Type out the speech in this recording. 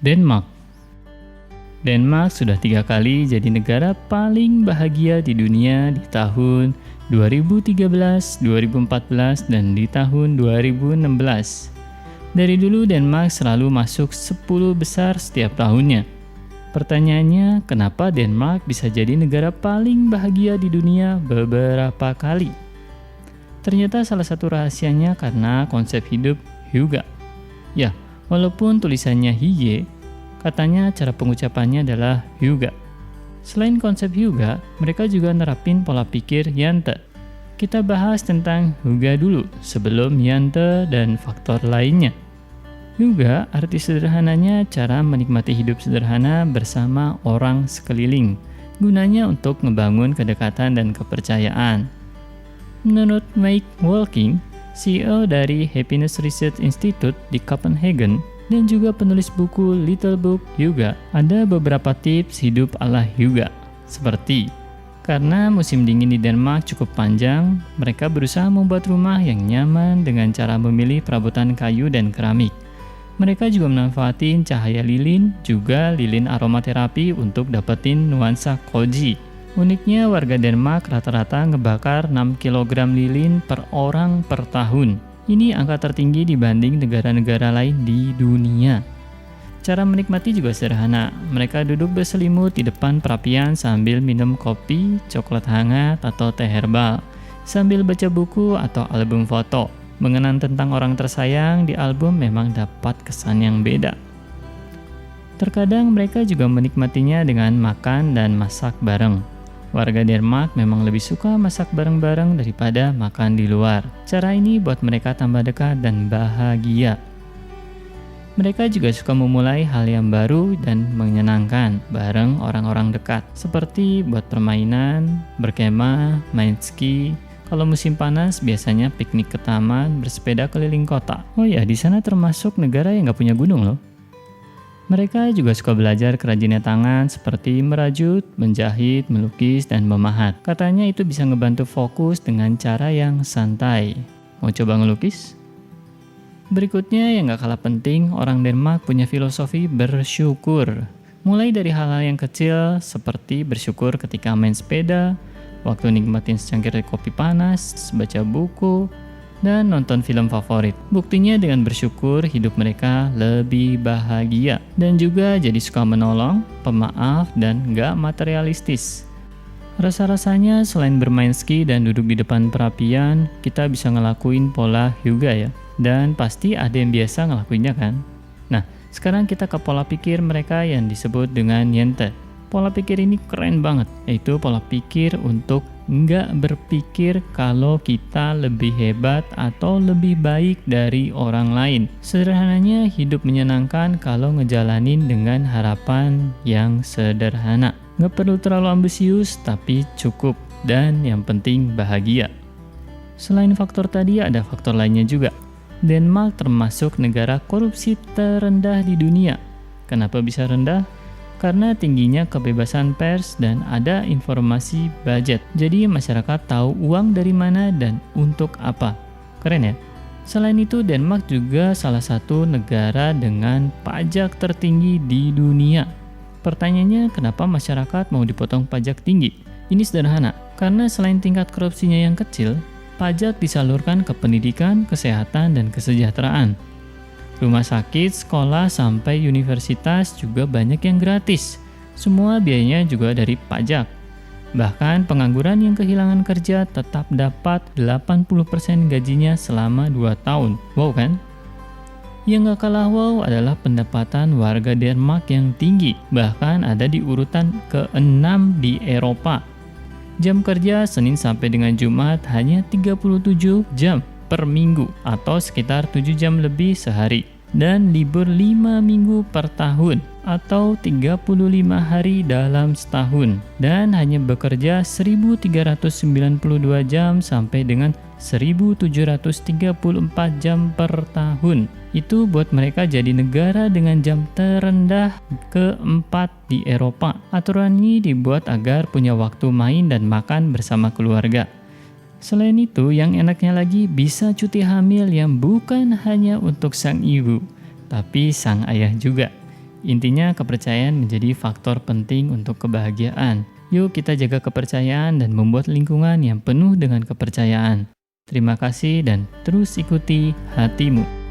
Denmark. Denmark sudah 3 kali jadi negara paling bahagia di dunia di tahun 2013, 2014, dan di tahun 2016. Dari dulu Denmark selalu masuk 10 besar setiap tahunnya. Pertanyaannya, kenapa Denmark bisa jadi negara paling bahagia di dunia beberapa kali? Ternyata salah satu rahasianya karena konsep hidup Hygge. Ya, walaupun tulisannya Hygge, katanya cara pengucapannya adalah Hygge. Selain konsep Hygge, mereka juga nerapin pola pikir Jante. Kita bahas tentang Hygge dulu sebelum Jante dan faktor lainnya. Hygge arti sederhananya cara menikmati hidup sederhana bersama orang sekeliling. Gunanya untuk membangun kedekatan dan kepercayaan. Menurut Mike Walking, CEO dari Happiness Research Institute di Copenhagen, dan juga penulis buku Little Book Hygge, ada beberapa tips hidup ala Hygge. Seperti, karena musim dingin di Denmark cukup panjang, mereka berusaha membuat rumah yang nyaman dengan cara memilih perabotan kayu dan keramik. Mereka juga memanfaatin cahaya lilin, juga lilin aromaterapi untuk dapetin nuansa cozy. Uniknya warga Denmark rata-rata ngebakar 6 kg lilin per orang per tahun. Ini angka tertinggi dibanding negara-negara lain di dunia. Cara menikmati juga sederhana. Mereka duduk berselimut di depan perapian sambil minum kopi, coklat hangat, atau teh herbal. Sambil baca buku atau album foto. Mengenang tentang orang tersayang di album memang dapat kesan yang beda. Terkadang mereka juga menikmatinya dengan makan dan masak bareng. Warga Denmark memang lebih suka masak bareng-bareng daripada makan di luar. Cara ini buat mereka tambah dekat dan bahagia. Mereka juga suka memulai hal yang baru dan menyenangkan bareng orang-orang dekat, seperti buat permainan, berkemah, main ski. Kalau musim panas, biasanya piknik ke taman, bersepeda keliling kota. Oh ya, di sana termasuk negara yang gak punya gunung loh. Mereka juga suka belajar kerajinan tangan seperti merajut, menjahit, melukis, dan memahat. Katanya itu bisa ngebantu fokus dengan cara yang santai. Mau coba ngelukis? Berikutnya yang gak kalah penting, orang Denmark punya filosofi bersyukur. Mulai dari hal-hal yang kecil seperti bersyukur ketika main sepeda, waktu nikmatin secangkir kopi panas, baca buku, dan nonton film favorit. Buktinya dengan bersyukur hidup mereka lebih bahagia dan juga jadi suka menolong, pemaaf, dan gak materialistis. Rasa-rasanya selain bermain ski dan duduk di depan perapian, kita bisa ngelakuin pola Hygge ya. Dan pasti ada yang biasa ngelakuinnya kan? Nah, sekarang kita ke pola pikir mereka yang disebut dengan Jante. Pola pikir ini keren banget, yaitu pola pikir untuk nggak berpikir kalau kita lebih hebat atau lebih baik dari orang lain. Sederhananya hidup menyenangkan kalau ngejalanin dengan harapan yang sederhana. Nggak perlu terlalu ambisius, tapi cukup. Dan yang penting bahagia. Selain faktor tadi, ada faktor lainnya juga. Denmark termasuk negara korupsi terendah di dunia. Kenapa bisa rendah? Karena tingginya kebebasan pers dan ada informasi budget. Jadi masyarakat tahu uang dari mana dan untuk apa. Keren ya? Selain itu, Denmark juga salah satu negara dengan pajak tertinggi di dunia. Pertanyaannya, kenapa masyarakat mau dipotong pajak tinggi? Ini sederhana, karena selain tingkat korupsinya yang kecil, pajak disalurkan ke pendidikan, kesehatan, dan kesejahteraan. Rumah sakit, sekolah, sampai universitas juga banyak yang gratis. Semua biayanya juga dari pajak. Bahkan pengangguran yang kehilangan kerja tetap dapat 80% gajinya selama 2 tahun. Wow kan? Yang gak kalah wow adalah pendapatan warga Denmark yang tinggi. Bahkan ada di urutan ke-6 di Eropa. Jam kerja Senin sampai dengan Jumat hanya 37 jam per minggu atau sekitar 7 jam lebih sehari. Dan libur 5 minggu per tahun atau 35 hari dalam setahun. Dan hanya bekerja 1392 jam sampai dengan 1734 jam per tahun. Itu buat mereka jadi negara dengan jam terendah keempat di Eropa. Aturan ini dibuat agar punya waktu main dan makan bersama keluarga. Selain itu, yang enaknya lagi bisa cuti hamil yang bukan hanya untuk sang ibu, tapi sang ayah juga. Intinya kepercayaan menjadi faktor penting untuk kebahagiaan. Yuk kita jaga kepercayaan dan membuat lingkungan yang penuh dengan kepercayaan. Terima kasih dan terus ikuti hatimu.